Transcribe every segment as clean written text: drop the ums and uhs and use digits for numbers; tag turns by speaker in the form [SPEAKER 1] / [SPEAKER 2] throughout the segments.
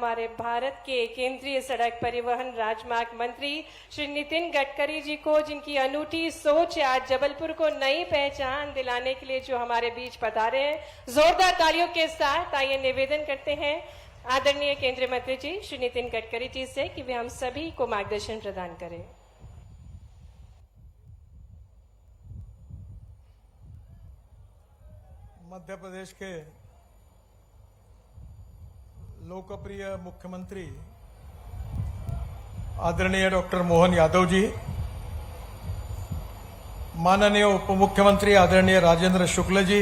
[SPEAKER 1] हमारे भारत के केंद्रीय सड़क परिवहन राजमार्ग मंत्री श्री नितिन गडकरी जी को, जिनकी अनूठी सोच आज जबलपुर को नई पहचान दिलाने के लिए जो हमारे बीच पधारे हैं। जोरदार तालियों के साथ आइए निवेदन करते हैं आदरणीय केंद्रीय मंत्री जी श्री नितिन गडकरी जी से कि वे हम सभी को मार्गदर्शन प्रदान करें।
[SPEAKER 2] मध्य प्रदेश के लोकप्रिय मुख्यमंत्री आदरणीय डॉक्टर मोहन यादव जी, माननीय उप मुख्यमंत्री आदरणीय राजेंद्र शुक्ल जी,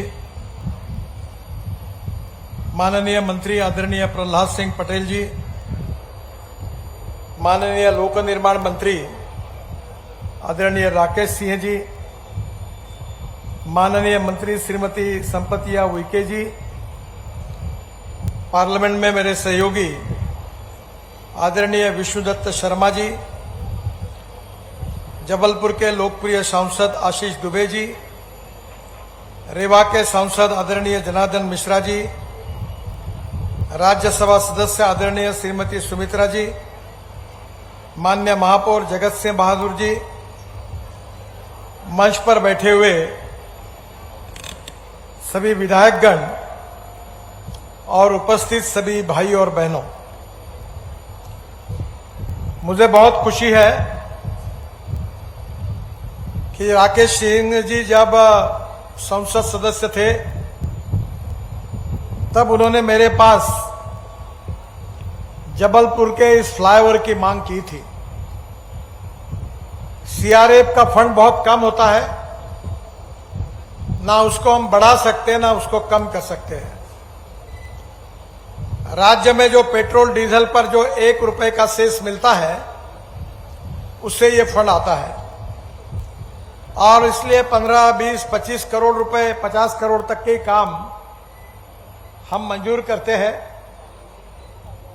[SPEAKER 2] माननीय मंत्री आदरणीय प्रहलाद सिंह पटेल जी, माननीय लोक निर्माण मंत्री आदरणीय राकेश सिंह जी, माननीय मंत्री श्रीमती संपतिया उइके जी, पार्लियामेंट में मेरे सहयोगी आदरणीय विष्णुदत्त शर्मा जी, जबलपुर के लोकप्रिय सांसद आशीष दुबे जी, रेवा के सांसद आदरणीय जनार्दन मिश्रा जी, राज्यसभा सदस्य आदरणीय श्रीमती सुमित्रा जी, माननीय महापौर जगत सिंह बहादुर जी, मंच पर बैठे हुए सभी विधायकगण और उपस्थित सभी भाई और बहनों, मुझे बहुत खुशी है कि राकेश सिंह जी जब संसद सदस्य थे तब उन्होंने मेरे पास जबलपुर के इस फ्लाईओवर की मांग की थी। सीआरएफ का फंड बहुत कम होता है, ना उसको हम बढ़ा सकते हैं ना उसको कम कर सकते हैं। राज्य में जो पेट्रोल डीजल पर जो 1 रुपए का सेस मिलता है उससे ये फंड आता है और इसलिए 15, 20, 25 करोड़ रुपए, 50 करोड़ तक के काम हम मंजूर करते हैं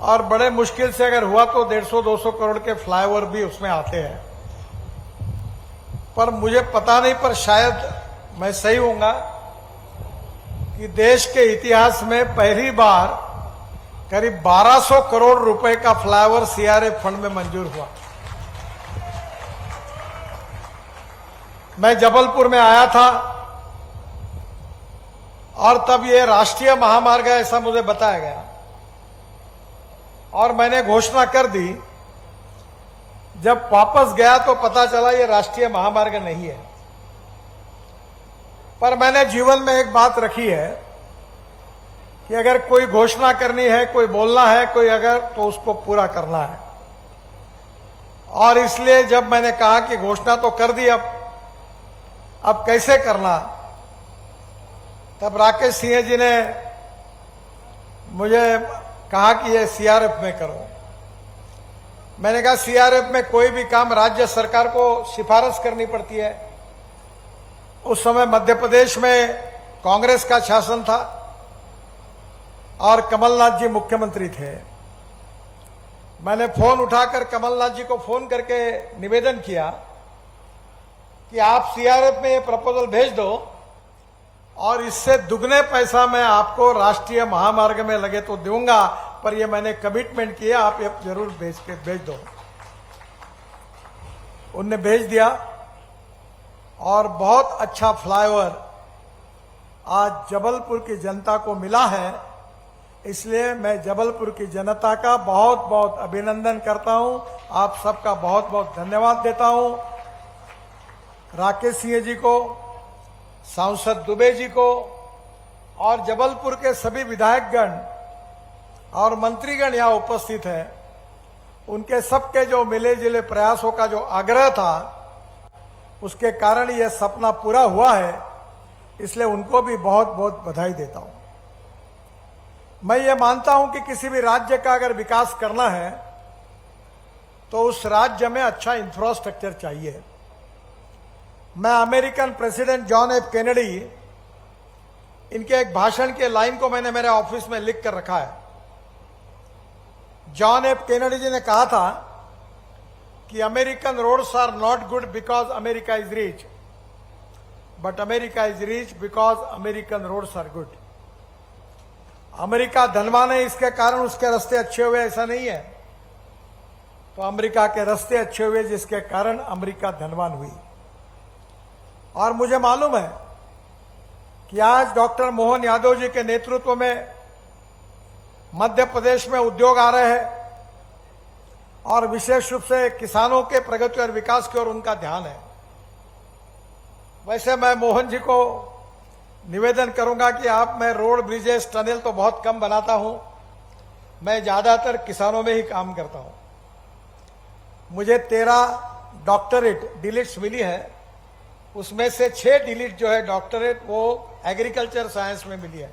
[SPEAKER 2] और बड़े मुश्किल से अगर हुआ तो 150-200 करोड़ के फ्लाईओवर भी उसमें आते हैं। पर मुझे पता नहीं, पर शायद मैं सही होऊंगा कि देश के इतिहास में पहली बार करीब 1200 करोड़ रुपए का फ्लाईओवर सीआरएफ फंड में मंजूर हुआ। मैं जबलपुर में आया था और तब ये राष्ट्रीय महामार्ग है ऐसा मुझे बताया गया और मैंने घोषणा कर दी। जब वापस गया तो पता चला ये राष्ट्रीय महामार्ग नहीं है। पर मैंने जीवन में एक बात रखी है कि अगर कोई घोषणा करनी है, कोई बोलना है, कोई अगर, तो उसको पूरा करना है। और इसलिए जब मैंने कहा कि घोषणा तो कर दी, अब कैसे करना, तब राकेश सिंह जी ने मुझे कहा कि ये सीआरएफ में करो। मैंने कहा सीआरएफ में कोई भी काम राज्य सरकार को सिफारिश करनी पड़ती है। उस समय मध्य प्रदेश में कांग्रेस का शासन था और कमलनाथ जी मुख्यमंत्री थे। मैंने फोन उठाकर कमलनाथ जी को फोन करके निवेदन किया कि आप सीआरएफ में ये प्रपोजल भेज दो और इससे दुगने पैसा मैं आपको राष्ट्रीय महामार्ग में लगे तो दूंगा, पर ये मैंने कमिटमेंट किया, आप ये जरूर भेज दो। उनने भेज दिया और बहुत अच्छा फ्लाईओवर आज जबलपुर की जनता को मिला है। इसलिए मैं जबलपुर की जनता का बहुत बहुत अभिनंदन करता हूं, आप सबका बहुत बहुत धन्यवाद देता हूं। राकेश सिंह जी को, सांसद दुबे जी को और जबलपुर के सभी विधायकगण और मंत्रीगण यहाँ उपस्थित हैं, उनके सबके जो मिले जुले प्रयासों का जो आग्रह था उसके कारण यह सपना पूरा हुआ है। इसलिए उनको भी बहुत बहुत बधाई देता हूं। मैं ये मानता हूं कि किसी भी राज्य का अगर विकास करना है तो उस राज्य में अच्छा इंफ्रास्ट्रक्चर चाहिए। मैं American president John F Kennedy, इनके एक भाषण के लाइन को मैंने मेरे ऑफिस में लिख कर रखा है। जॉन एफ कैनेडी जी ने कहा था कि American roads are not good because America is rich, but America is rich because American roads are good. America धनवान है इसके कारण उसके रास्ते अच्छे हुए, ऐसा नहीं है। तो अमेरिका के रास्ते अच्छे हुए जिसके कारण अमेरिका धनवान हुई। और मुझे मालूम है कि आज डॉक्टर मोहन यादव जी के नेतृत्व में मध्य प्रदेश में उद्योग आ रहे हैं और विशेष रूप से किसानों के प्रगति और विकास की ओर उनका ध्यान है। वैसे मैं मोहन जी को निवेदन करूंगा कि आप, मैं रोड, ब्रिजेस, टनल तो बहुत कम बनाता हूं, मैं ज्यादातर किसानों में ही काम करता हूं। मुझे 13 डॉक्टरेट डिलीट्स मिली है, उसमें से 6 डिलीट जो है डॉक्टरेट वो एग्रीकल्चर साइंस में मिली है।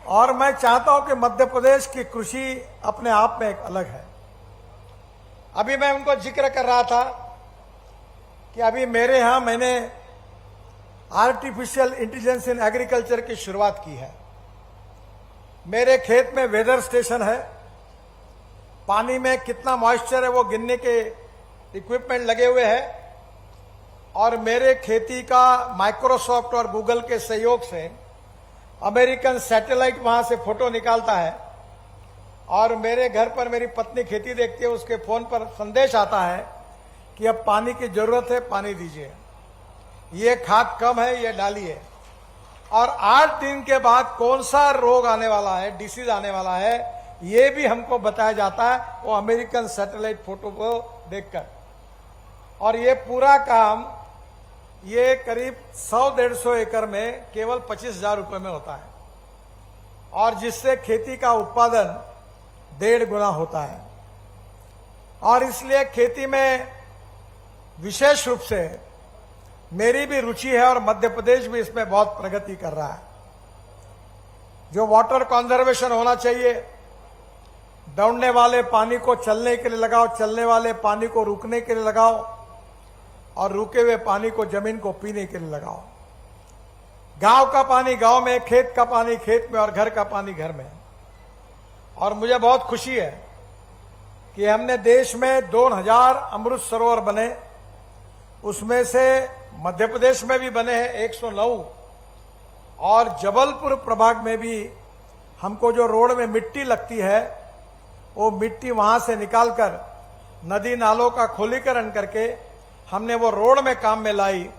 [SPEAKER 2] और मैं चाहता हूं कि मध्य प्रदेश की कृषि अपने आप में एक अलग है। अभी मैं उनको जिक्र कर रहा था कि अभी मेरे यहां मैंने आर्टिफिशियल इंटेलिजेंस इन एग्रीकल्चर की शुरुआत की है। मेरे खेत में वेदर स्टेशन है, पानी में कितना मॉइस्चर है वो गिनने के इक्विपमेंट लगे हुए हैं और मेरे खेती का माइक्रोसॉफ्ट और गूगल के सहयोग से अमेरिकन सैटेलाइट वहां से फोटो निकालता है और मेरे घर पर मेरी पत्नी खेती देखती है, उसके फोन पर संदेश आता है कि अब पानी की जरूरत है, पानी दीजिए, ये खाद कम है, ये डालिए। और 8 दिन के बाद कौन सा रोग आने वाला है, डिसीज आने वाला है, ये भी हमको बताया जाता है वो अमेरिकन सैटेलाइट फोटो को देखकर। और ये पूरा काम ये करीब 100-150 एकड़ में केवल 25,000 रुपए में होता है और जिससे खेती का उत्पादन 1.5 गुना होता है। और इसलिए खेती में विशेष रूप से मेरी भी रुचि है और मध्य प्रदेश भी इसमें बहुत प्रगति कर रहा है। जो वाटर कंजर्वेशन होना चाहिए, दौड़ने वाले पानी को चलने के लिए लगाओ, चलने वाले पानी को रुकने के लिए लगाओ और रुके हुए पानी को जमीन को पीने के लिए लगाओ। गांव का पानी गांव में, खेत का पानी खेत में और घर का पानी घर में। और मुझे बहुत खुशी है कि हमने देश में 2000 अमृत सरोवर बने, उसमें से मध्य प्रदेश में भी बने हैं 109 और जबलपुर प्रभाग में भी हमको जो रोड में मिट्टी लगती है वो मिट्टी वहां से निकालकर नदी नालों का खोलीकरण करके हमने वो रोड में काम में लाई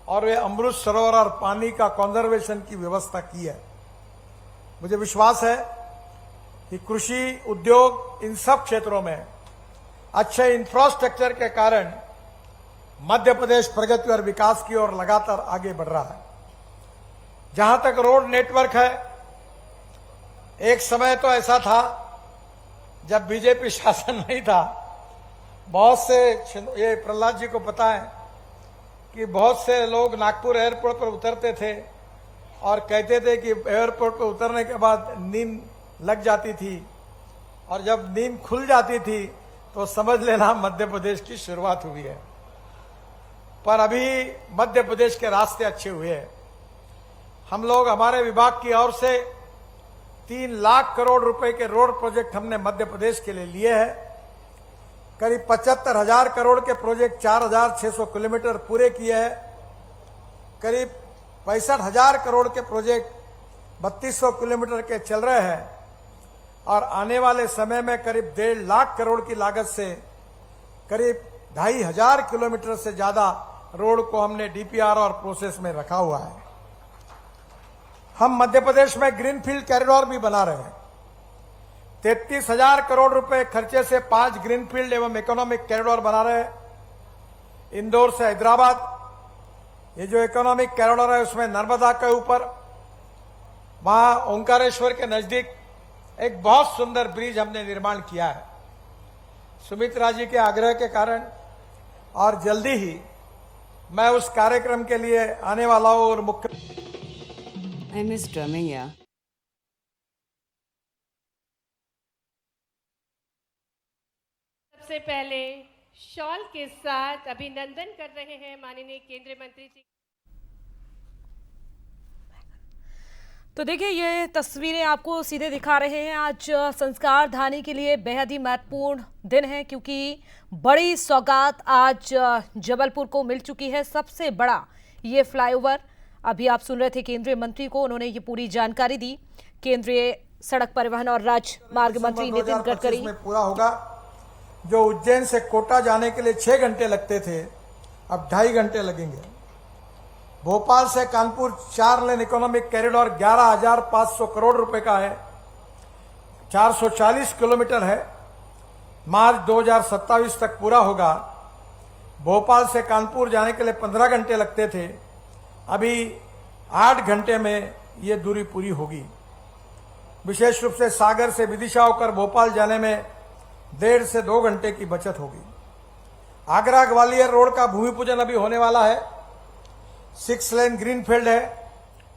[SPEAKER 2] और वे अमृत सरोवर और पानी का कंजर्वेशन की व्यवस्था की है। मुझे विश्वास है कि कृषि, उद्योग, इन सब क्षेत्रों में अच्छे इंफ्रास्ट्रक्चर के कारण मध्य प्रदेश प्रगति और विकास की ओर लगातार आगे बढ़ रहा है। जहां तक रोड नेटवर्क है, एक समय तो ऐसा था जब बीजेपी शासन नहीं था, बहुत से, ये प्रहलाद जी को पता है कि बहुत से लोग नागपुर एयरपोर्ट पर उतरते थे और कहते थे कि एयरपोर्ट पर उतरने के बाद नींद लग जाती थी और जब नींद खुल जाती थी तो समझ लेना मध्य प्रदेश की शुरुआत हुई है। पर अभी मध्य प्रदेश के रास्ते अच्छे हुए हैं। हम लोग, हमारे विभाग की ओर से 3 लाख करोड़ रुपए के रोड प्रोजेक्ट हमने मध्य प्रदेश के लिए लिए हैं। करीब 75,000 करोड़ के प्रोजेक्ट 4,600 किलोमीटर पूरे किए हैं। करीब 65,000 करोड़ के प्रोजेक्ट 3200 किलोमीटर के चल रहे हैं और आने वाले समय में करीब 1.5 लाख करोड़ की लागत से करीब 2,500 किलोमीटर से ज्यादा रोड को हमने डीपीआर और प्रोसेस में रखा हुआ है। हम मध्य प्रदेश में ग्रीनफील्ड कॉरिडोर भी बना रहे हैं। 33,000 करोड़ रुपए खर्चे से 5 ग्रीनफील्ड एवं इकोनॉमिक कॉरिडोर बना रहे हैं। इंदौर से हैदराबाद, ये जो इकोनॉमिक कॉरिडोर है उसमें नर्मदा के ऊपर, वहां ओंकारेश्वर के नजदीक एक बहुत सुंदर ब्रिज हमने निर्माण किया है सुमित्रा जी के आग्रह के कारण। और जल्दी ही मैं उस कार्यक्रम के लिए आने वाला हूं और मुख्य
[SPEAKER 3] I miss drumming, yeah.
[SPEAKER 1] सबसे पहले शॉल के साथ अभिनंदन कर रहे हैं माननीय केंद्रीय मंत्री जी।
[SPEAKER 4] तो देखिए, ये तस्वीरें आपको सीधे दिखा रहे हैं। आज संस्कार धानी के लिए बेहद ही महत्वपूर्ण दिन है क्योंकि बड़ी सौगात आज जबलपुर को मिल चुकी है। सबसे बड़ा ये फ्लाईओवर अभी आप सुन रहे थे केंद्रीय मंत्री को, उन्होंने ये पूरी जानकारी दी। केंद्रीय सड़क परिवहन और राजमार्ग मंत्री नितिन
[SPEAKER 2] 2025
[SPEAKER 4] गडकरी।
[SPEAKER 2] में पूरा होगा। जो उज्जैन से कोटा जाने के लिए 6 घंटे लगते थे, अब 2.5 घंटे लगेंगे। भोपाल से कानपुर 4 लेन इकोनॉमिक कॉरिडोर 11,500 करोड़ रुपए का है, 440 किलोमीटर है, मार्च 2027 तक पूरा होगा। भोपाल से कानपुर जाने के लिए 15 घंटे लगते थे, अभी 8 घंटे में ये दूरी पूरी होगी। विशेष रूप से सागर से विदिशा होकर भोपाल जाने में 1.5 से 2 घंटे की बचत होगी। आगरा ग्वालियर रोड का भूमि पूजन अभी होने वाला है। 6 लेन ग्रीनफील्ड है,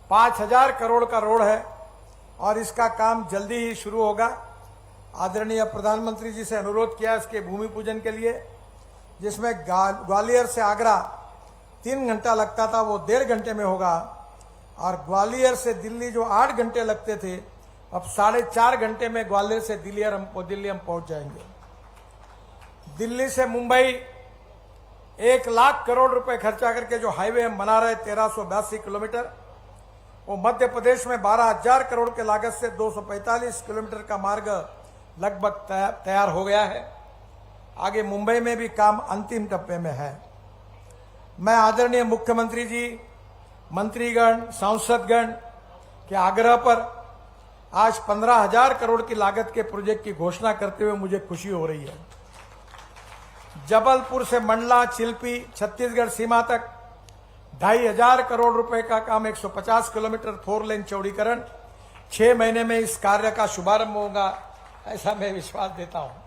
[SPEAKER 2] 5,000 करोड़ का रोड है और इसका काम जल्दी ही शुरू होगा। आदरणीय प्रधानमंत्री जी से अनुरोध किया इसके भूमि पूजन के लिए, जिसमें ग्वालियर से आगरा 3 घंटा लगता था वो 1.5 घंटे में होगा, और ग्वालियर से दिल्ली जो 8 घंटे लगते थे, अब 4.5 घंटे में ग्वालियर से दिल्ली हम पहुंच जाएंगे। दिल्ली से मुंबई 1 लाख करोड़ रुपए खर्चा करके जो हाईवे हम बना रहे 1382 किलोमीटर, वो मध्य प्रदेश में 12,000 करोड़ के लागत से 245 किलोमीटर का मार्ग लगभग तैयार हो गया है। आगे मुंबई में भी काम अंतिम टप्पे में है। मैं आदरणीय मुख्यमंत्री जी, मंत्रीगण, सांसदगण के आग्रह पर आज 15,000 करोड़ की लागत के प्रोजेक्ट की घोषणा करते हुए मुझे खुशी हो रही है। जबलपुर से मंडला चिल्पी छत्तीसगढ़ सीमा तक 2,500 करोड़ रुपए का काम, 150 किलोमीटर 4 लेन चौड़ीकरण, 6 महीने में इस कार्य का शुभारंभ होगा, ऐसा मैं विश्वास देता हूं।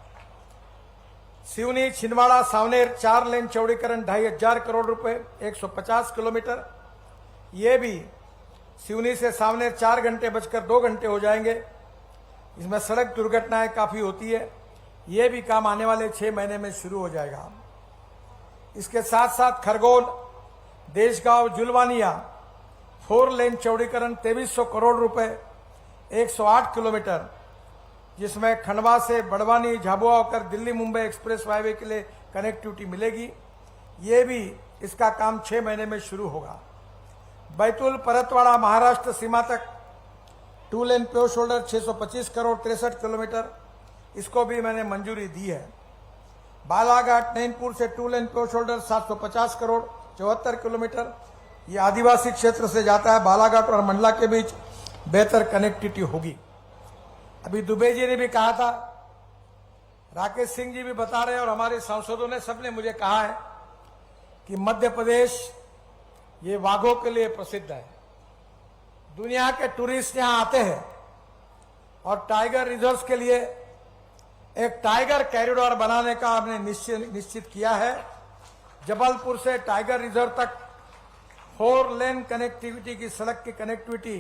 [SPEAKER 2] सिवनी छिंदवाड़ा सावनेर 4 लेन चौड़ीकरण 2,500 करोड़ रुपए, 150 किलोमीटर, ये भी सिवनी से सावनेर 4 घंटे बचकर 2 घंटे हो जाएंगे। इसमें सड़क दुर्घटनाएं काफी होती है, ये भी काम आने वाले 6 महीने में शुरू हो जाएगा। इसके साथ साथ खरगोन देशगांव जुलवानिया 4 लेन चौड़ीकरण 2,300 करोड़ रुपए, 108 किलोमीटर, जिसमें खंडवा से बड़वानी झाबुआ होकर दिल्ली मुंबई एक्सप्रेस हाईवे के लिए कनेक्टिविटी मिलेगी। ये भी इसका काम 6 महीने में शुरू होगा। बैतूल परतवाड़ा महाराष्ट्र सीमा तक 2 लेन प्योर शोल्डर 625 करोड़ 63 किलोमीटर, इसको भी मैंने मंजूरी दी है। बालाघाट नैनपुर से 2 लेन प्योर शोल्डर 750 करोड़ 74 किलोमीटर, ये आदिवासी क्षेत्र से जाता है। बालाघाट और मंडला के बीच बेहतर कनेक्टिविटी होगी। अभी दुबे जी ने भी कहा था, राकेश सिंह जी भी बता रहे हैं, और हमारे सांसदों ने सबने मुझे कहा है कि मध्य प्रदेश ये वाघों के लिए प्रसिद्ध है। दुनिया के टूरिस्ट यहां आते हैं और टाइगर रिजर्व्स के लिए एक टाइगर कॉरिडोर बनाने का हमने निश्चित किया है। जबलपुर से टाइगर रिजर्व तक 4 लेन कनेक्टिविटी की सड़क की कनेक्टिविटी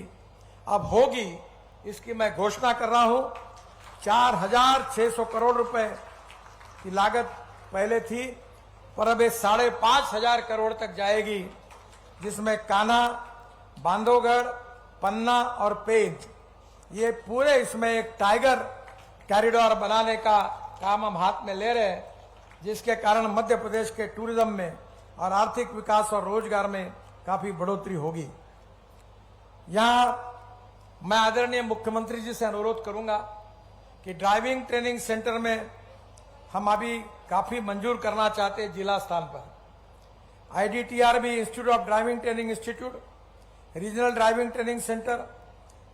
[SPEAKER 2] अब होगी, इसकी मैं घोषणा कर रहा हूं। 4,600 करोड़ रुपए की लागत पहले थी, पर अब 5,500 करोड़ तक जाएगी, जिसमें कान्हा, बांधवगढ़, पन्ना और पेंच, ये पूरे इसमें एक टाइगर कॉरिडोर बनाने का काम हम हाथ में ले रहे हैं, जिसके कारण मध्य प्रदेश के टूरिज्म में और आर्थिक विकास और रोजगार में काफी बढ़ोतरी होगी। यहां मैं आदरणीय मुख्यमंत्री जी से अनुरोध करूंगा कि ड्राइविंग ट्रेनिंग सेंटर में हम अभी काफी मंजूर करना चाहते हैं जिला स्थान पर। IDTRB institute of driving training institute, regional driving training centre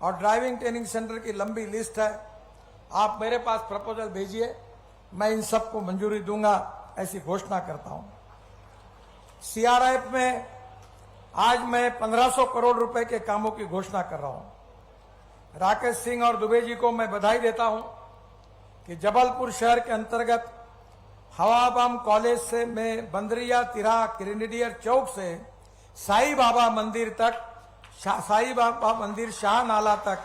[SPEAKER 2] और ड्राइविंग ट्रेनिंग सेंटर की लंबी लिस्ट है। आप मेरे पास प्रपोजल भेजिए, मैं इन सबको मंजूरी दूंगा, ऐसी घोषणा करता हूं। CRF में आज मैं 1,500 करोड़ रुपए के कामों की घोषणा कर रहा हूं। राकेश सिंह और दुबे जी को मैं बधाई देता हूं कि जबलपुर शहर के अंतर्गत हवाबाम कॉलेज से में बंदरिया तिराहा ग्रेनेडियर चौक से साईं बाबा मंदिर तक, साईं बाबा मंदिर शाह नाला तक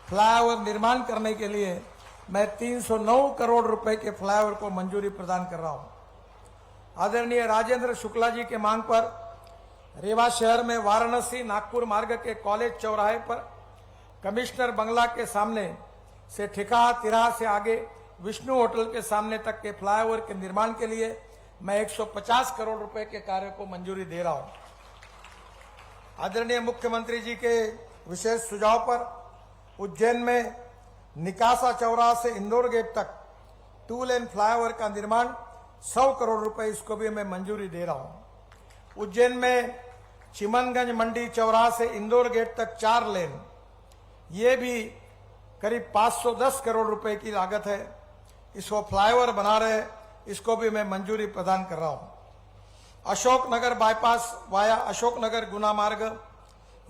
[SPEAKER 2] फ्लाईओवर निर्माण करने के लिए मैं 309 करोड़ रुपए के फ्लाईओवर को मंजूरी प्रदान कर रहा हूं। आदरणीय राजेंद्र शुक्ला जी के मांग पर रेवा शहर में वाराणसी नागपुर मार्ग के कॉलेज चौराहे पर कमिश्नर बंगला के सामने से ठिकाहा तिराहा से आगे विष्णु होटल के सामने तक के फ्लाईओवर के निर्माण के लिए मैं 150 करोड़ रुपए के कार्य को मंजूरी दे रहा हूं। आदरणीय मुख्यमंत्री जी के विशेष सुझाव पर उज्जैन में निकासा चौराहा से इंदौर गेट तक 2 लेन फ्लाईओवर का निर्माण 100 करोड़ रुपए, इसको भी मैं मंजूरी दे रहा हूं। उज्जैन में चिमनगंज मंडी चौराहा से इंदौर गेट तक 4 लेन, ये भी करीब 510 करोड़ रुपए की लागत है। इसको फ्लाईओवर बना रहे, इसको भी मैं मंजूरी प्रदान कर रहा हूं। अशोकनगर बाईपास वाया अशोकनगर गुना मार्ग,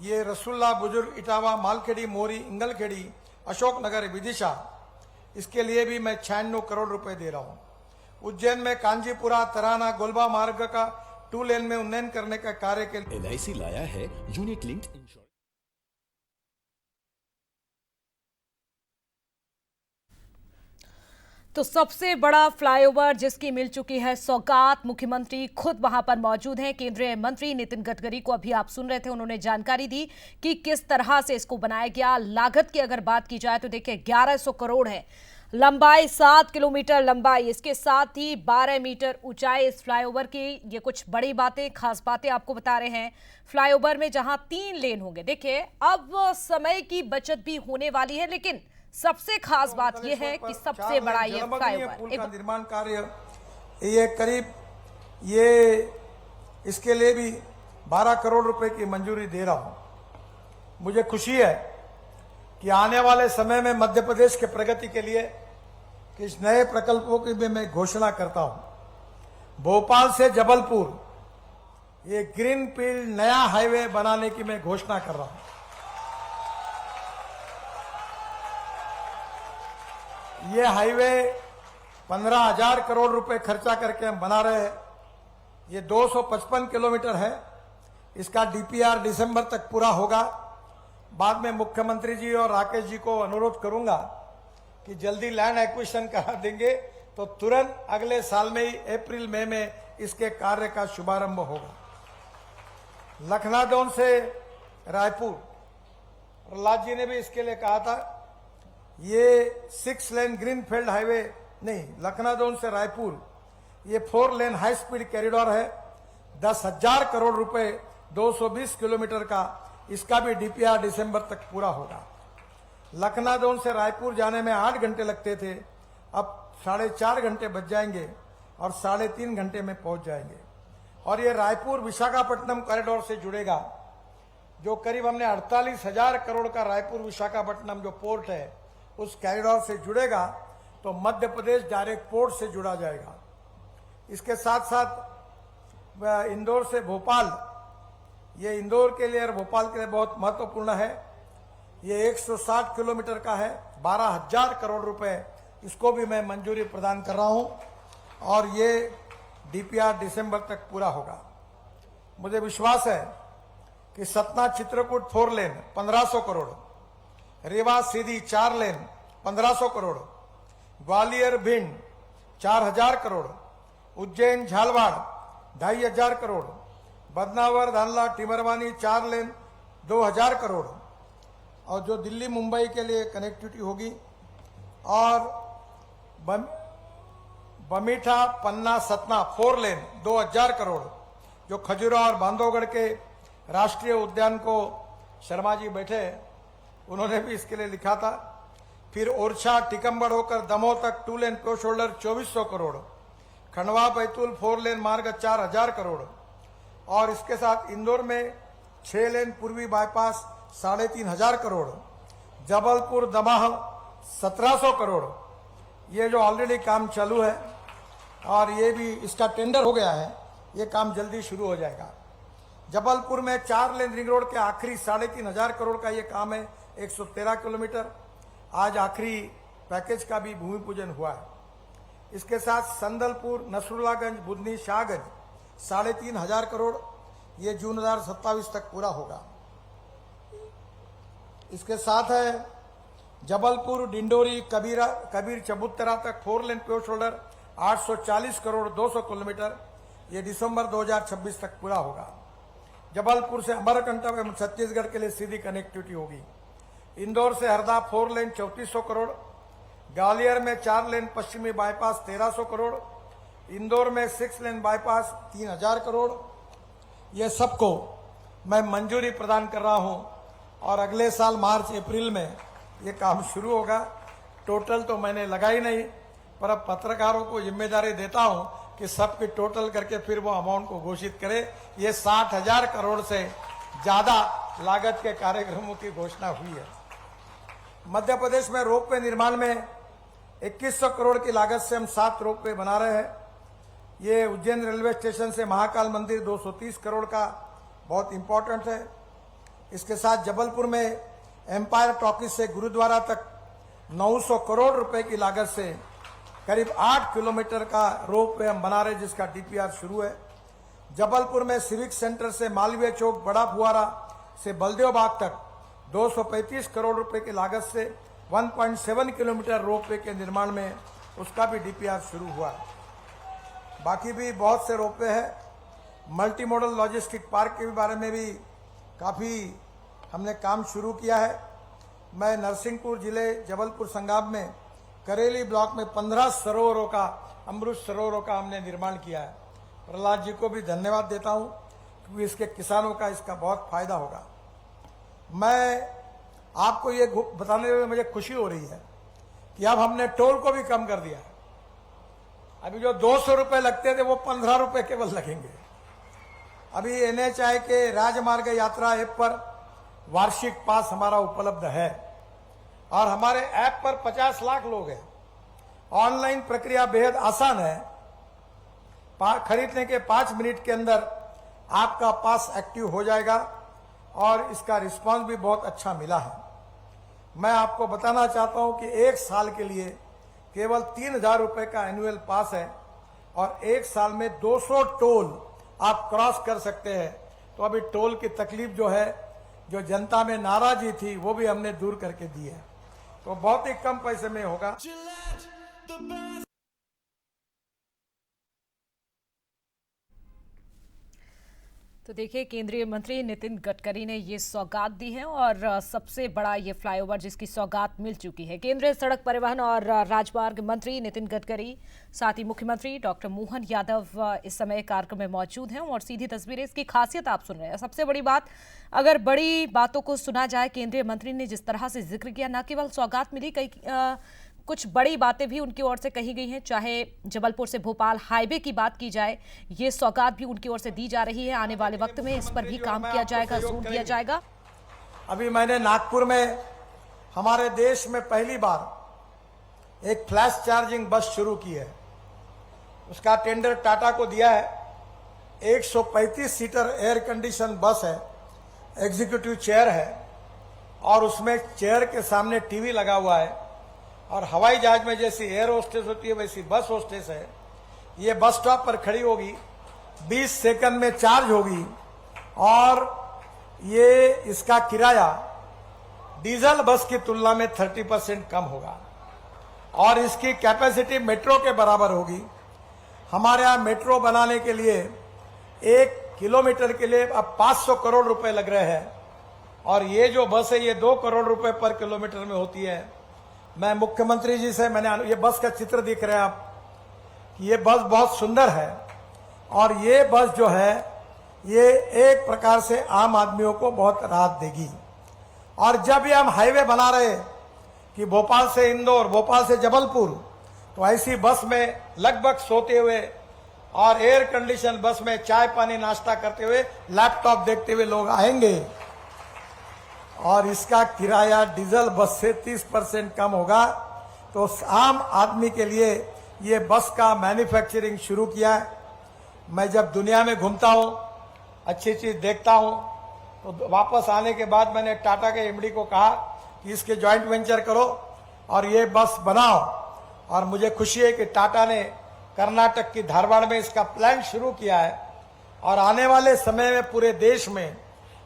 [SPEAKER 2] ये रसुल्ला बुजुर्ग इटावा मालखेड़ी मोरी इंगलखेड़ी अशोकनगर विदिशा, इसके लिए भी मैं 96 करोड़ रुपए दे रहा हूं। उज्जैन में कांजीपुरा तराना गोलबा मार्ग का 2 लेन में उन्नयन करने का कार्य के लिए
[SPEAKER 5] LIC लाया है यूनिट लिंक्ड इंश्योरेंस।
[SPEAKER 4] तो सबसे बड़ा फ्लाईओवर जिसकी मिल चुकी है सौगात, मुख्यमंत्री खुद वहां पर मौजूद हैं। केंद्रीय मंत्री नितिन गडकरी को अभी आप सुन रहे थे, उन्होंने जानकारी दी कि किस तरह से इसको बनाया गया। लागत की अगर बात की जाए तो देखिए 1100 करोड़ है, लंबाई 7 किलोमीटर लंबाई, इसके साथ ही 12 मीटर ऊंचाई इस फ्लाईओवर की। ये कुछ बड़ी बातें, खास बातें आपको बता रहे हैं। फ्लाईओवर में जहां 3 लेन होंगे, देखिए अब समय की बचत भी होने वाली है, लेकिन सबसे खास बात यह है कि सबसे बड़ा ये फ्लाईओवर
[SPEAKER 2] का निर्माण कार्य, ये करीब ये इसके लिए भी 12 करोड़ रुपए की मंजूरी दे रहा हूं। मुझे खुशी है कि आने वाले समय में मध्य प्रदेश के प्रगति के लिए इस नए प्रकल्पों की भी मैं घोषणा करता हूं। भोपाल से जबलपुर ये ग्रीनफील्ड नया हाईवे बनाने की मैं घोषणा कर रहा हूं। ये हाईवे 15,000 करोड़ रुपए खर्चा करके हम बना रहे हैं। ये 255 किलोमीटर है। इसका डीपीआर दिसंबर तक पूरा होगा। बाद में मुख्यमंत्री जी और राकेश जी को अनुरोध करूंगा कि जल्दी लैंड एक्विजिशन करा देंगे तो तुरंत अगले साल में ही अप्रैल मई में इसके कार्य का शुभारंभ होगा। लखनादौन से रायपुर, प्रहलाद जी ने भी इसके लिए कहा था, ये 6 लेन ग्रीनफील्ड हाईवे नहीं, लखनादौन से रायपुर ये 4 लेन हाई स्पीड कॉरिडोर है। 10,000 करोड़ रुपए 220 किलोमीटर का, इसका भी डीपीआर दिसंबर तक पूरा होगा। लखनादौन से रायपुर जाने में 8 घंटे लगते थे, अब 4.5 घंटे बच जाएंगे और 3.5 घंटे में पहुंच जाएंगे। और ये रायपुर विशाखापट्टनम कॉरिडोर से जुड़ेगा, जो करीब हमने 48,000 करोड़ का रायपुर विशाखापट्टनम जो पोर्ट है उस कॉरिडोर से जुड़ेगा, तो मध्य प्रदेश डायरेक्ट पोर्ट से जुड़ा जाएगा। इसके साथ साथ इंदौर से भोपाल, ये इंदौर के लिए और भोपाल के लिए बहुत महत्वपूर्ण है। ये 160 किलोमीटर का है, 12,000 करोड़ रुपए, इसको भी मैं मंजूरी प्रदान कर रहा हूं और ये डीपीआर दिसंबर तक पूरा होगा। मुझे विश्वास है कि सतना चित्रकूट 4 लेन 1500 करोड़, रीवा सीधी 4 लेन 1500 करोड़, ग्वालियर भिंड 4,000 करोड़, उज्जैन झालवाड़ 2,500 करोड़, बदनावर धानला टिमरवानी 4 लेन 2,000 करोड़, और जो दिल्ली मुंबई के लिए कनेक्टिविटी होगी, और बमीठा पन्ना सतना 4 लेन 2,000 करोड़, जो खजुरा और बांधवगढ़ के राष्ट्रीय उद्यान को शर्मा जी बैठे, उन्होंने भी इसके लिए लिखा था। फिर ओरछा टिकमगढ़ होकर दमोह तक 2 लेन प्यो शोल्डर 2400 करोड़, खंडवा बैतूल 4 लेन मार्ग 4,000 करोड़, और इसके साथ इंदौर में 6 लेन पूर्वी बाईपास 3,500 करोड़, जबलपुर दमाह 1,700 करोड़। ये जो ऑलरेडी काम चालू है और ये भी इसका टेंडर हो गया है, ये काम जल्दी शुरू हो जाएगा। जबलपुर में 4 लेन रिंग रोड के आखिरी 3,500 करोड़ का ये काम है, 113 किलोमीटर। आज आखिरी पैकेज का भी भूमि पूजन हुआ है। इसके साथ संदलपुर नसरुल्लागंज बुधनी शाहगंज 3,500 करोड़, ये जून 2027 तक पूरा होगा। इसके साथ है जबलपुर डिंडोरी कबीर चबूतरा तक 4 लेन प्योर शोल्डर 840 करोड़ 200 किलोमीटर, ये दिसंबर 2026 तक पूरा होगा। जबलपुर से अमरकंटक एवं छत्तीसगढ़ के लिए सीधी कनेक्टिविटी होगी। इंदौर से हरदा 4 लेन 3400 करोड़, ग्वालियर में 4 लेन पश्चिमी बाईपास 1,300 करोड़, इंदौर में 6 लेन बाईपास 3,000 करोड़। ये सबको मैं मंजूरी प्रदान कर रहा हूं और अगले साल मार्च अप्रैल में ये काम शुरू होगा। टोटल तो मैंने लगाई नहीं, पर अब पत्रकारों को जिम्मेदारी देता हूं कि सबकी टोटल करके फिर वो अमाउंट को घोषित करे। ये 60,000 करोड़ से ज्यादा लागत के कार्यक्रमों की घोषणा हुई है। मध्य प्रदेश में रोपवे निर्माण में 2100 करोड़ की लागत से हम 7 रोपवे बना रहे हैं। ये उज्जैन रेलवे स्टेशन से महाकाल मंदिर 230 करोड़ का बहुत इंपॉर्टेंट है। इसके साथ जबलपुर में एम्पायर टॉकीज से गुरुद्वारा तक 900 करोड़ रुपए की लागत से करीब 8 किलोमीटर का रोपवे हम बना रहे, जिसका डीपीआर शुरू है। जबलपुर में सिविक सेंटर से मालवीय चौक बड़ा फुहारा से बलदेव बाग तक 235 करोड़ रुपए की लागत से 1.7 किलोमीटर रोपवे के निर्माण में उसका भी डीपीआर शुरू हुआ है। बाकी भी बहुत से रोपवे हैं। मल्टी मॉडल लॉजिस्टिक पार्क के बारे में भी काफ़ी हमने काम शुरू किया है। मैं नरसिंहपुर जिले जबलपुर संगाम में करेली ब्लॉक में 15 सरोवरों का, अमृत सरोवरों का हमने निर्माण किया है। प्रहलाद जी को भी धन्यवाद देता हूं क्योंकि इसके किसानों का इसका बहुत फायदा होगा। मैं आपको ये बताने में मुझे खुशी हो रही है कि अब हमने टोल को भी कम कर दिया है। अभी जो 200 रुपए लगते थे वो 15 रुपए केवल लगेंगे। अभी NHAI के राजमार्ग यात्रा ऐप पर वार्षिक पास हमारा उपलब्ध है और हमारे ऐप पर 50 लाख लोग हैं। ऑनलाइन प्रक्रिया बेहद आसान है। खरीदने के 5 मिनट के अंदर आपका पास एक्टिव हो जाएगा और इसका रिस्पांस भी बहुत अच्छा मिला है। मैं आपको बताना चाहता हूं कि 1 साल के लिए केवल 3,000 रुपए का एनुअल पास है और 1 साल में 200 टोल आप क्रॉस कर सकते हैं। तो अभी टोल की तकलीफ जो है, जो जनता में नाराजगी थी, वो भी हमने दूर करके दी है। तो बहुत ही कम पैसे में होगा।
[SPEAKER 4] तो देखिए, केंद्रीय मंत्री नितिन गडकरी ने ये सौगात दी है और सबसे बड़ा ये फ्लाईओवर जिसकी सौगात मिल चुकी है। केंद्रीय सड़क परिवहन और राजमार्ग मंत्री नितिन गडकरी, साथ ही मुख्यमंत्री डॉक्टर मोहन यादव इस समय कार्यक्रम में मौजूद हैं और सीधी तस्वीरें, इसकी खासियत आप सुन रहे हैं। सबसे बड़ी बात, अगर बड़ी बातों को सुना जाए, केंद्रीय मंत्री ने जिस तरह से जिक्र किया, न केवल सौगात मिली, कई कुछ बड़ी बातें भी उनकी ओर से कही गई हैं। चाहे जबलपुर से भोपाल हाईवे की बात की जाए, ये सौगात भी उनकी ओर से दी जा रही है। आने वाले वक्त में इस पर भी काम किया जाएगा, जोर दिया जाएगा।
[SPEAKER 2] अभी मैंने नागपुर में हमारे देश में पहली बार एक फ्लैश चार्जिंग बस शुरू की है। उसका टेंडर टाटा को दिया है। 135 सीटर एयर कंडीशन बस है, एग्जीक्यूटिव चेयर है और उसमें चेयर के सामने टीवी लगा हुआ है और हवाई जहाज में जैसी एयर होस्टेस होती है वैसी बस होस्टेस है। ये बस स्टॉप पर खड़ी होगी, 20 सेकंड में चार्ज होगी और ये इसका किराया डीजल बस की तुलना में 30% कम होगा और इसकी कैपेसिटी मेट्रो के बराबर होगी। हमारे यहाँ मेट्रो बनाने के लिए 1 किलोमीटर के लिए अब 500 करोड़ रुपए लग रहे हैं और ये जो बस है ये 2 करोड़ रुपए पर किलोमीटर में होती है। मैं मुख्यमंत्री जी से ये बस का चित्र दिख रहे हैं आप, ये बस बहुत सुंदर है और ये बस जो है ये एक प्रकार से आम आदमियों को बहुत राहत देगी। और जब ये हम हाईवे बना रहे कि भोपाल से इंदौर, भोपाल से जबलपुर, तो ऐसी बस में लगभग सोते हुए और एयर कंडीशन बस में चाय पानी नाश्ता करते हुए, लैपटॉप देखते हुए लोग आएंगे और इसका किराया डीजल बस से 30% कम होगा। तो आम आदमी के लिए ये बस का मैन्युफैक्चरिंग शुरू किया है। मैं जब दुनिया में घूमता हूँ, अच्छी चीज देखता हूँ, तो वापस आने के बाद मैंने टाटा के एमडी को कहा कि इसके जॉइंट वेंचर करो और ये बस बनाओ। और मुझे खुशी है कि टाटा ने कर्नाटक की धारवाड़ में इसका प्लांट शुरू किया है और आने वाले समय में पूरे देश में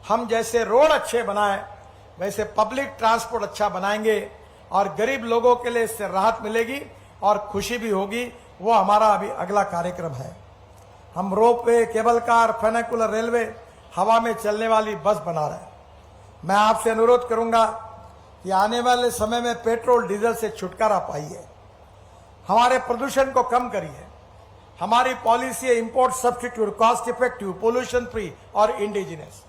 [SPEAKER 2] हम जैसे रोड अच्छे बनाएं वैसे पब्लिक ट्रांसपोर्ट अच्छा बनाएंगे और गरीब लोगों के लिए इससे राहत मिलेगी और खुशी भी होगी। वो हमारा अभी अगला कार्यक्रम है। हम रोपवे, केबल कार, फेनिकुलर रेलवे, हवा में चलने वाली बस बना रहे हैं। मैं आपसे अनुरोध करूंगा कि आने वाले समय में पेट्रोल डीजल से छुटकारा पाइए, हमारे प्रदूषण को कम करिए। हमारी पॉलिसी है import substitute, cost effective, pollution free और इंडिजिनस।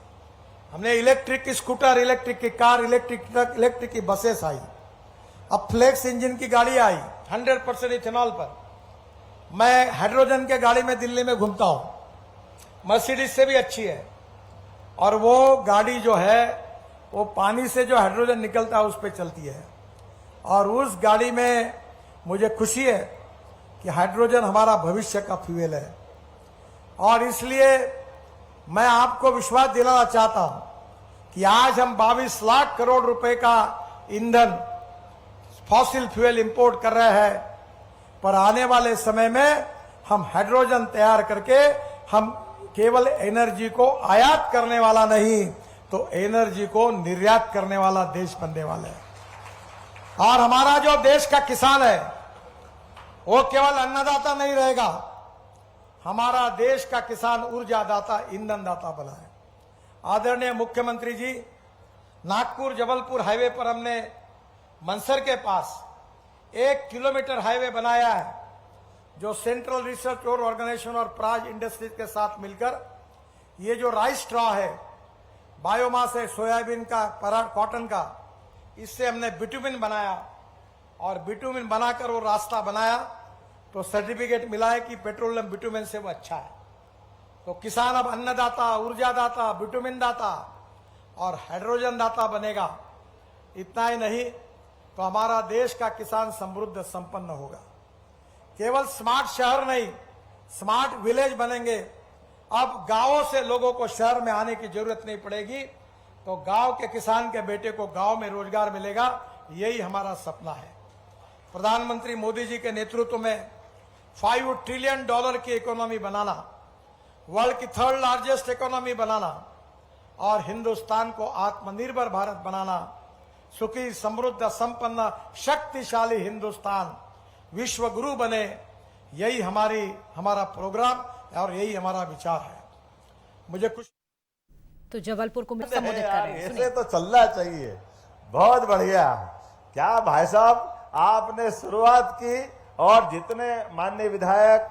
[SPEAKER 2] हमने इलेक्ट्रिक की स्कूटर, इलेक्ट्रिक की कार, इलेक्ट्रिक ट्रक, इलेक्ट्रिक की बसेस आई। अब फ्लेक्स इंजन की गाड़ी आई 100% इथेनॉल पर। मैं हाइड्रोजन के गाड़ी में दिल्ली में घूमता हूं, मर्सिडीज से भी अच्छी है। और वो गाड़ी जो है वो पानी से जो हाइड्रोजन निकलता है उस पर चलती है। और उस गाड़ी में मुझे खुशी है कि हाइड्रोजन हमारा भविष्य का फ्यूल है। और इसलिए मैं आपको विश्वास दिलाना चाहता हूं कि आज हम 22 लाख करोड़ रुपए का ईंधन फॉसिल फ्यूल इंपोर्ट कर रहे हैं, पर आने वाले समय में हम हाइड्रोजन तैयार करके हम केवल एनर्जी को आयात करने वाला नहीं तो एनर्जी को निर्यात करने वाला देश बनने वाले हैं। और हमारा जो देश का किसान है वो केवल अन्नदाता नहीं रहेगा, हमारा देश का किसान ऊर्जादाता, ईंधनदाता बना है। आदरणीय मुख्यमंत्री जी, नागपुर जबलपुर हाईवे पर हमने मनसर के पास 1 किलोमीटर हाईवे बनाया है, जो सेंट्रल रिसर्च और ऑर्गेनाइजेशन और प्राज इंडस्ट्रीज के साथ मिलकर ये जो राइस स्ट्रॉ है, बायोमास है, सोयाबीन का, कॉटन का, इससे हमने बिटुमिन बनाया। और बिटुमिन बनाकर वो रास्ता बनाया तो सर्टिफिकेट मिला है कि पेट्रोलियम बिटुमिन से वो अच्छा है। तो किसान अब अन्नदाता, ऊर्जादाता, बिटुमिन दाता और हाइड्रोजन दाता बनेगा। इतना ही नहीं तो हमारा देश का किसान समृद्ध संपन्न होगा। केवल स्मार्ट शहर नहीं, स्मार्ट विलेज बनेंगे। अब गांवों से लोगों को शहर में आने की जरूरत नहीं पड़ेगी, तो गांव के किसान के बेटे को गांव में रोजगार मिलेगा। यही हमारा सपना है। प्रधानमंत्री मोदी जी के नेतृत्व में $5 ट्रिलियन की इकोनॉमी बनाना, वर्ल्ड की 3rd लार्जेस्ट इकोनॉमी बनाना और हिंदुस्तान को आत्मनिर्भर भारत बनाना, सुखी समृद्ध संपन्न शक्तिशाली हिंदुस्तान विश्व गुरु बने, यही हमारा प्रोग्राम और यही हमारा विचार है। मुझे कुछ
[SPEAKER 4] तो जबलपुर को संबोधित कर रहे हैं,
[SPEAKER 6] ऐसे तो चलना चाहिए। बहुत बढ़िया। क्या भाई साहब आपने शुरुआत की, और जितने माननीय विधायक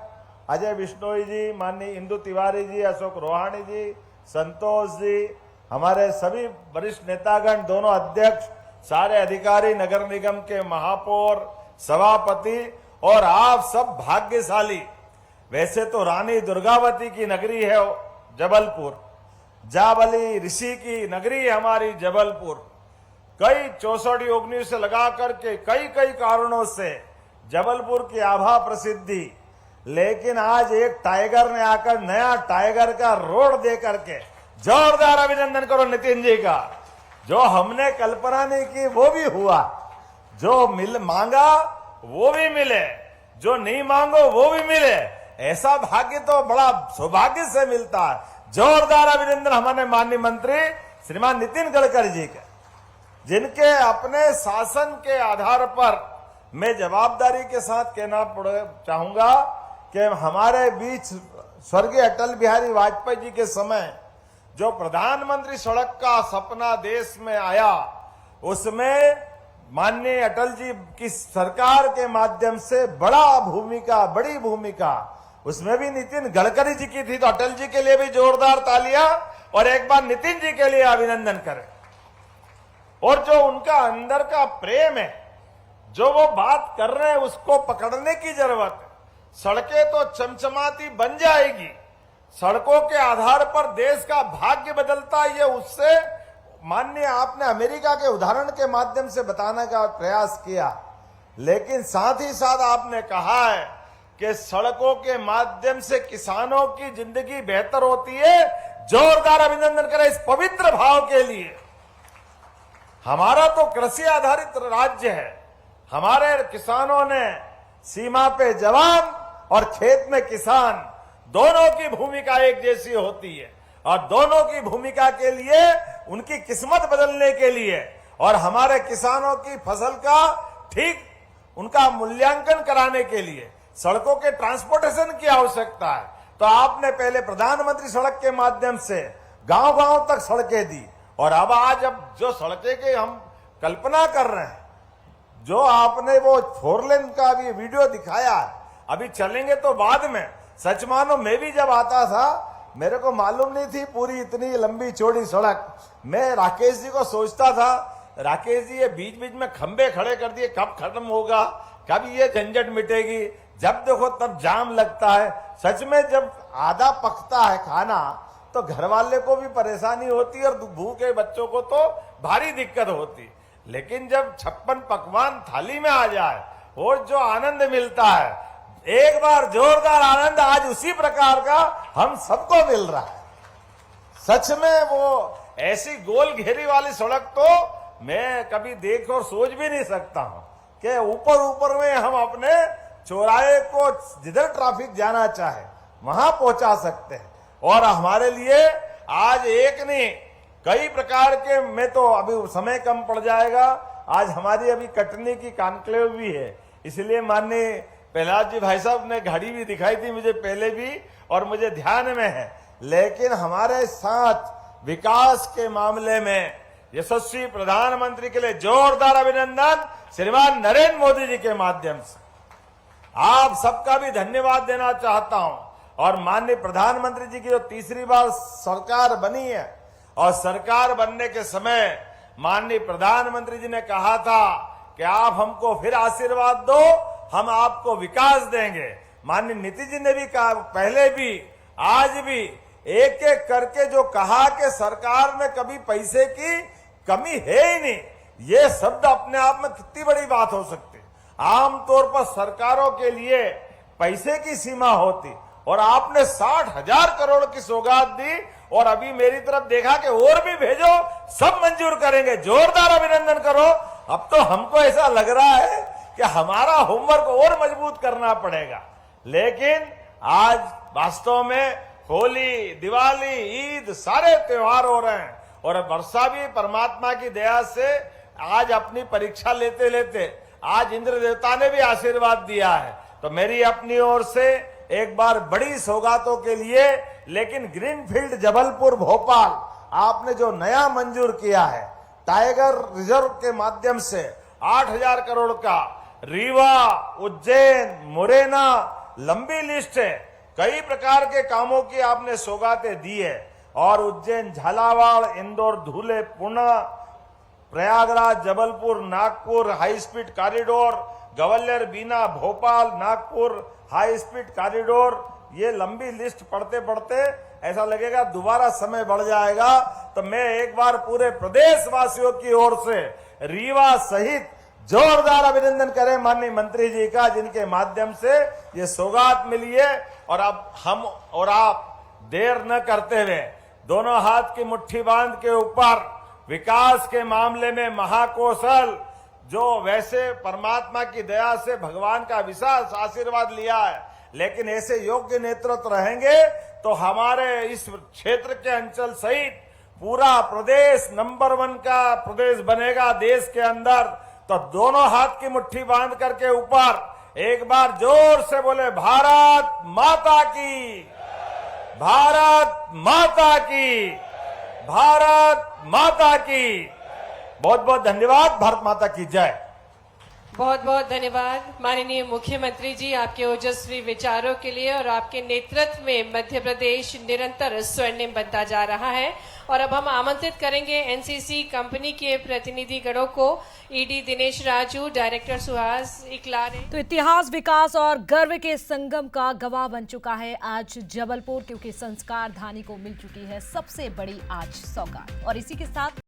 [SPEAKER 6] अजय बिश्नोई जी, माननीय इंदु तिवारी जी, अशोक रोहाणी जी, संतोष जी, हमारे सभी वरिष्ठ नेतागण, दोनों अध्यक्ष, सारे अधिकारी, नगर निगम के महापौर, सभापति और आप सब भाग्यशाली। वैसे तो रानी दुर्गावती की नगरी है जबलपुर, जाबली ऋषि की नगरी है हमारी जबलपुर। कई 64 योगिनियों से लगा करके कई कारणों से जबलपुर की आभा प्रसिद्धि, लेकिन आज एक टाइगर ने आकर नया टाइगर का रोड दे करके जोरदार अभिनंदन करो नितिन जी का। जो हमने कल्पना नहीं की वो भी हुआ, जो मांगा वो भी मिले, जो नहीं मांगो वो भी मिले। ऐसा भाग्य तो बड़ा सौभाग्य से मिलता है। जोरदार अभिनंदन हमारे माननीय मंत्री श्रीमान नितिन गडकरी जी के, जिनके अपने शासन के आधार पर मैं जवाबदारी के साथ कहना चाहूंगा कि हमारे बीच स्वर्गीय अटल बिहारी वाजपेयी जी के समय जो प्रधानमंत्री सड़क का सपना देश में आया, उसमें माननीय अटल जी की सरकार के माध्यम से बड़ी भूमिका उसमें भी नितिन गडकरी जी की थी। तो अटल जी के लिए भी जोरदार तालियां और एक बार नितिन जी के लिए अभिनंदन करें। और जो उनका अंदर का प्रेम है, जो वो बात कर रहे हैं, उसको पकड़ने की जरूरत है। सड़कें तो चमचमाती बन जाएगी, सड़कों के आधार पर देश का भाग्य बदलता है। ये उससे माननीय आपने अमेरिका के उदाहरण के माध्यम से बताने का प्रयास किया, लेकिन साथ ही साथ आपने कहा है कि सड़कों के माध्यम से किसानों की जिंदगी बेहतर होती है। जोरदार अभिनंदन करें इस पवित्र भाव के लिए। हमारा तो कृषि आधारित राज्य है, हमारे किसानों ने सीमा पे जवान और खेत में किसान, दोनों की भूमिका एक जैसी होती है। और दोनों की भूमिका के लिए उनकी किस्मत बदलने के लिए और हमारे किसानों की फसल का ठीक उनका मूल्यांकन कराने के लिए सड़कों के ट्रांसपोर्टेशन की आवश्यकता है। तो आपने पहले प्रधानमंत्री सड़क के माध्यम से गांव-गांव तक सड़कें दी, और अब आज जो सड़कें की हम कल्पना कर रहे हैं, जो आपने वो 4 लेन का भी वीडियो दिखाया है, अभी चलेंगे तो बाद में। सच मानो मैं भी जब आता था मेरे को मालूम नहीं थी पूरी इतनी लंबी चौड़ी सड़क। मैं राकेश जी को सोचता था, राकेश जी ये बीच बीच में खंबे खड़े कर दिए, कब खत्म होगा, कब ये झंझट मिटेगी। जब देखो तब जाम लगता है। सच में जब आधा पकता है खाना तो घर वाले को भी परेशानी होती और भूखे बच्चों को तो भारी दिक्कत होती। लेकिन जब 56 पकवान थाली में आ जाए और जो आनंद मिलता है, एक बार जोरदार आनंद आज उसी प्रकार का हम सबको मिल रहा है। सच में वो ऐसी गोल घेरी वाली सड़क तो मैं कभी देख और सोच भी नहीं सकता हूं कि ऊपर ऊपर में हम अपने चौराहे को जिधर ट्रैफिक जाना चाहे वहां पहुंचा सकते हैं। और हमारे लिए आज एक नहीं कई प्रकार के, मैं तो अभी समय कम पड़ जाएगा, आज हमारी अभी कटनी की कॉन्क्लेव भी है, इसलिए माननीय प्रहलाद जी भाई साहब ने घड़ी भी दिखाई थी मुझे पहले भी और मुझे ध्यान में है। लेकिन हमारे साथ विकास के मामले में यशस्वी प्रधानमंत्री के लिए जोरदार अभिनंदन श्रीमान नरेंद्र मोदी जी के माध्यम से आप सबका भी धन्यवाद देना चाहता हूं। और माननीय प्रधानमंत्री जी की जो तीसरी बार सरकार बनी है और सरकार बनने के समय माननीय प्रधानमंत्री जी ने कहा था कि आप हमको फिर आशीर्वाद दो, हम आपको विकास देंगे। माननीय नीतीश जी ने भी कहा पहले भी आज भी, एक एक करके जो कहा कि सरकार में कभी पैसे की कमी है ही नहीं, ये शब्द अपने आप में कितनी बड़ी बात हो सकती है। आमतौर पर सरकारों के लिए पैसे की सीमा होती और आपने 60,000 करोड़ की सौगात दी और अभी मेरी तरफ देखा कि और भी भेजो, सब मंजूर करेंगे। जोरदार अभिनंदन करो। अब तो हमको ऐसा लग रहा है कि हमारा होमवर्क और मजबूत करना पड़ेगा। लेकिन आज वास्तव में होली, दिवाली, ईद सारे त्योहार हो रहे हैं और वर्षा भी परमात्मा की दया से आज अपनी परीक्षा लेते लेते आज इंद्र देवता ने भी आशीर्वाद दिया है। तो मेरी अपनी ओर से एक बार बड़ी सौगातों के लिए, लेकिन ग्रीनफील्ड जबलपुर भोपाल आपने जो नया मंजूर किया है टाइगर रिजर्व के माध्यम से 8,000 करोड़ का, रीवा, उज्जैन, मुरैना, लंबी लिस्ट है, कई प्रकार के कामों की आपने सौगातें दी है। और Ujjain, Jhalawar, Indore, Dhule, Pune, Prayagraj, Jabalpur, Nagpur high speed corridor, Gwalior, Bina, Bhopal, Nagpur high speed corridor, ये लंबी लिस्ट पढ़ते पढ़ते ऐसा लगेगा दोबारा समय बढ़ जाएगा। तो मैं एक बार पूरे प्रदेशवासियों की ओर से रीवा सहित जोरदार अभिनंदन करें माननीय मंत्री जी का, जिनके माध्यम से ये सौगात मिली है। और अब हम और आप देर न करते हुए दोनों हाथ की मुट्ठी बांध के ऊपर विकास के मामले में महाकौशल, जो वैसे परमात्मा की दया से भगवान का विशेष आशीर्वाद लिया है, लेकिन ऐसे योग्य नेतृत्व रहेंगे तो हमारे इस क्षेत्र के अंचल सहित पूरा प्रदेश नंबर 1 का प्रदेश बनेगा देश के अंदर। तो दोनों हाथ की मुट्ठी बांध करके ऊपर एक बार जोर से बोले भारत माता की, भारत माता की, भारत माता की। बहुत बहुत धन्यवाद। भारत माता की जय।
[SPEAKER 1] बहुत बहुत धन्यवाद माननीय मुख्यमंत्री जी आपके ओजस्वी विचारों के लिए। और आपके नेतृत्व में मध्य प्रदेश निरंतर स्वर्णिम बनता जा रहा है। और अब हम आमंत्रित करेंगे एनसीसी कंपनी के प्रतिनिधिगणों को। ED Dinesh Raju, director Suhas Iklare.
[SPEAKER 4] तो इतिहास, विकास और गर्व के संगम का गवाह बन चुका है आज जबलपुर, क्योंकि संस्कार धानी को मिल चुकी है सबसे बड़ी आज सौगात। और इसी के साथ